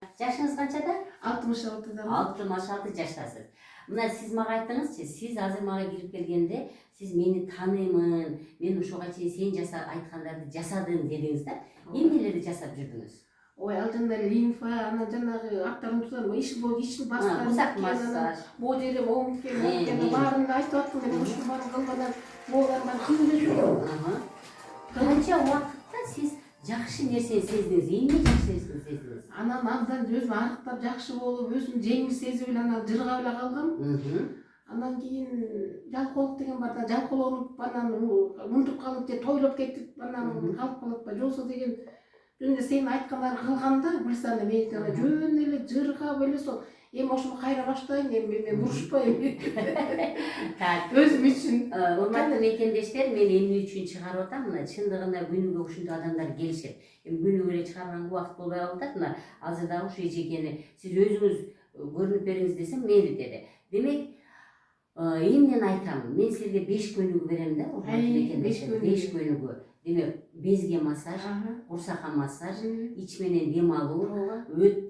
Жашыңыз канчада? 66'da. 66 жаштасыз. Мына сиз мага айттыңызчы, сиз азыр мага кирип келгенде, сиз мени таныймын, мен ушуга чейин сен айткандарды жасадым дедиңиз да. Эмнелерди жасап жүрдүңүз? Ой, ал жана лимфа, ана жанагы аттарын тутам, ишин баскан, Узак массаж. бул жерим оңукен, баарын айтып аттым деп ушул баарын кылгандан, бугуларын баарын кылып жүрдүм. Канча убакытта сиз жакшы нерсени сездиңиз? Эмне жакшы нерсени сездиңиз? Анан абдан өзүм арыктап жакшы болуп, өзүм жеңил сезип эле анан жыргап эле калдым. Андан кийин жалкоолук деген бар да, жалкоолонуп анан унутуп калып же тойлоп кетип анан калып калат да. Жоксо деген жөн сен айткандарды кылганда Гүлсаны мен жөн эле жыргап эле сол эми ошону кайра баштайын, эми мен бурушпайм. Так, Өзүм үчүн. урматтуу мекендештер, мен эмне үчүн чыгарып атам? Мына чындыгында күнүгө ушундай адамдар келишет. Эми күнүгө эле чыгарганга убакыт болбой калып атат. Мына азыр дагы ушу эжекени сиз өзүңүз көрүнүп бериңиз десем, мейли деди. Демек, эмнени айтам? Мен силерге 5 көнүгүү берем да, урматтуу мекендештер. 5 көнүгүү. Демек, безге массаж, курсакка массаж, ич менен дем алуу,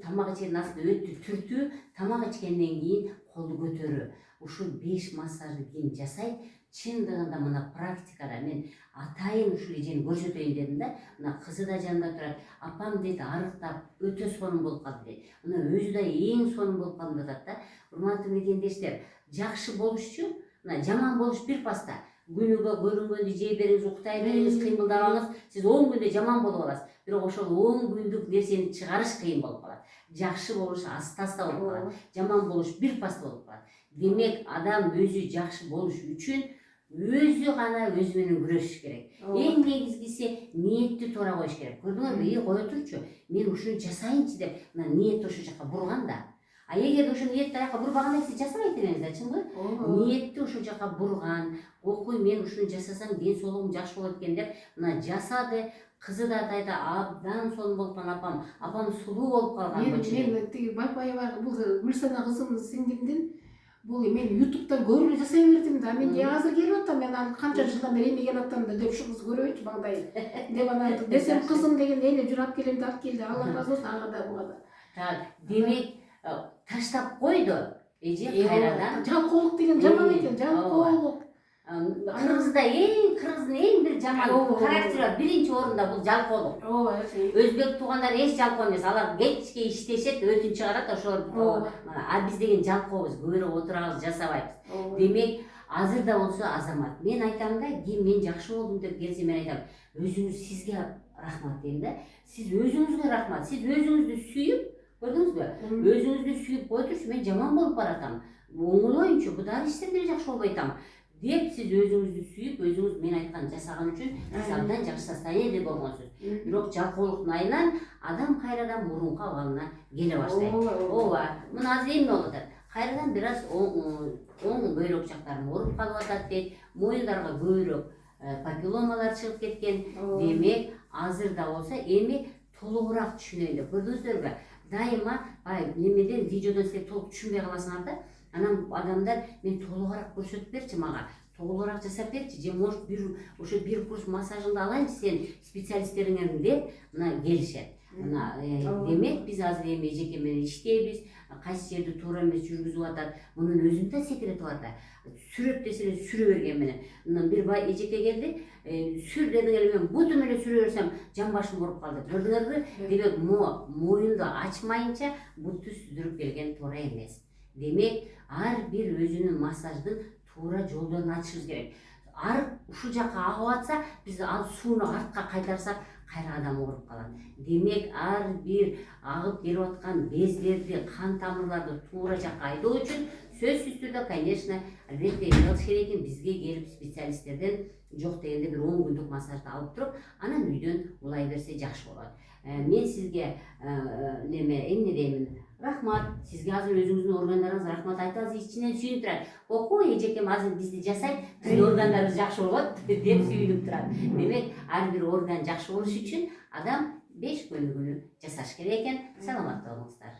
тамак ичердин астында өттү түртүү, тамак ичкенден кийин колду көтөрүү. Ушул 5 массажды ким жасайт? Чындыгында мына практикада мен атайын ушул эжени көрсөтөйүн дедим да. Мына кызы да жанында турат. Апам дейт, арыктап, өтө сонун болуп калды дейт. Мына өзү да эң сонун болуп калдым деп атат да. Урматтуу мекендештер, жакшы болушчу, мына жаман болуш бир паста. Күнүгө көрүнгөндү жей бериңиз, уктай бериңиз, кыймылдабаңыз, сиз 10 күндө жаман болуп аласыз. Бирок ошол 10 күндүк нерсени чыгарыш кыйын болуп калат. Жакшы болуш аста-аста болуп калат. Жаман болуш бир паста болуп калат. Демек, адам өзү жакшы болуш үчүн өзү гана өзү менен күрөшүш керек. Эң негизгиси ниетти туура коюш керек. Көрдүңүзбү? Кое турчу, мен ушуну жасайынчы деп, мына ниет ошол жака бурган да. А эгерде ошо ниетти аяка бурбаганда сиз жасабайт элеңиз да, чынбы? Ниетти ошол жака бурган, окуй мен ушуну жасасам ден соолугум жакшы болот экен деп, мына жасады. Кызы да айтты, абдан сонун болуп калган апам сулуу болуп калган болчу. Мен тиги байпайбар бул Гүлсана кызым сиңдимдин бул мен ютубтан көрүп жасай бердим да. Мен азыр келип атам, мен аны канча жылдан бери эмне келип атам да деп ушул кызды көрөйүнчү маңдайын деп анан десем кызым деген эле жүрүп алып келем деп алып келди. Алла ыраазы болсун ага да буга да. Так, демек таштап койду эже кайрадан. Жалкоолук деген жаман экен, жалкоолук. Кыргыздын эң бир жаман характери бар. Биринчи орунда бул жалкоолук. Өзбек туугандар эч жалкоо эмес. Алар кечке иштешет, өтүн чыгарат, ошол. А биз деген жалкообуз, көбүрөөк отурабыз, жасабайбыз. Демек, азыр да болсо азамат. Мен айтам да, ким мен жакшы болдум деп келсе мен айтам, өзүңүз сизге рахмат дейм да. Сиз өзүңүзгө рахмат. Сиз өзүңүздү сүйүп, көрдүңүзбү? Өзүңүздү сүйүп кой турчу, мен жаман болуп баратам. Оңолоюнчу, бу дагы иштем деле жакшы болбой атам. Деп сиз өзүңүздү сүйүп, өзүңүз мен айткан жасаган үчүн сиз абдан жакшы состояниеде болгонсуз. Бирок жалкоолуктун айынан адам кайрадан мурунку абалына келе баштайт. Ооба. Мына азыр эмне болуп атат? Кайрадан бир аз оң бөйрөк жактарын ооруп калып атат дейт. Моюндарга көбүрөөк папилломалар чыгып кеткен. Демек, азыр да болсо эми толугураак түшүнөйүн деп. Көрдүңүздөрбү? Дайыма немеден видеодон силер толук түшүнбөй каласыңар да. Анан адамдар мен толугураак көрсөтүп берчи мага, толугураак жасап берчи, же может бир курс массажыңды алайынчы сен специалисттериңердин деп мына келишет. Мына демек биз азыр эми эжеке менен иштейбиз, кайсы жерди туура эмес жүргүзүп атат, мунун өзүн да секирети бар да. Сүрөт десе сүрө берген менен. Мына бир эжеке келди, сүр дедиң эле мен бутум эле сүрө берсем жан башым ооруп калды. Көрдүңөрбү? Демек, моюнду ачмайынча бутту сүздүрүп келген туура эмес. Демек, ар бир өзүнүн массаждын туура жолдорун ачышыбыз керек. Ушул жака агып атса, биз ал сууну артка кайтарсак, кайра адам ооруп калат. Демек, ар бир агып келип аткан бездерди, кан тамырларды туура жакка айдоо үчүн сөзсүз түрдө, конечно, албетте эмне кылыш керек экен, бизге келип специалисттерден жок дегенде бир 10 күндүк массажды алып туруп, анан үйдөн улай берсе жакшы болот. Мен сизге эмне деймин? Рахмат. Сизге азыр өзүңүздүн органдарыңызга рахмат айтабыз, ичинен сүйүнүп турат. Окой, эжекем азыр бизди жасайт, биздин органдарыбыз жакшы болот деп сүйүнүп турат. Демек, ар бир орган жакшы болуш үчүн адам 5 көнүгүүнү жасаш керек экен. Саламатта болуңуздар.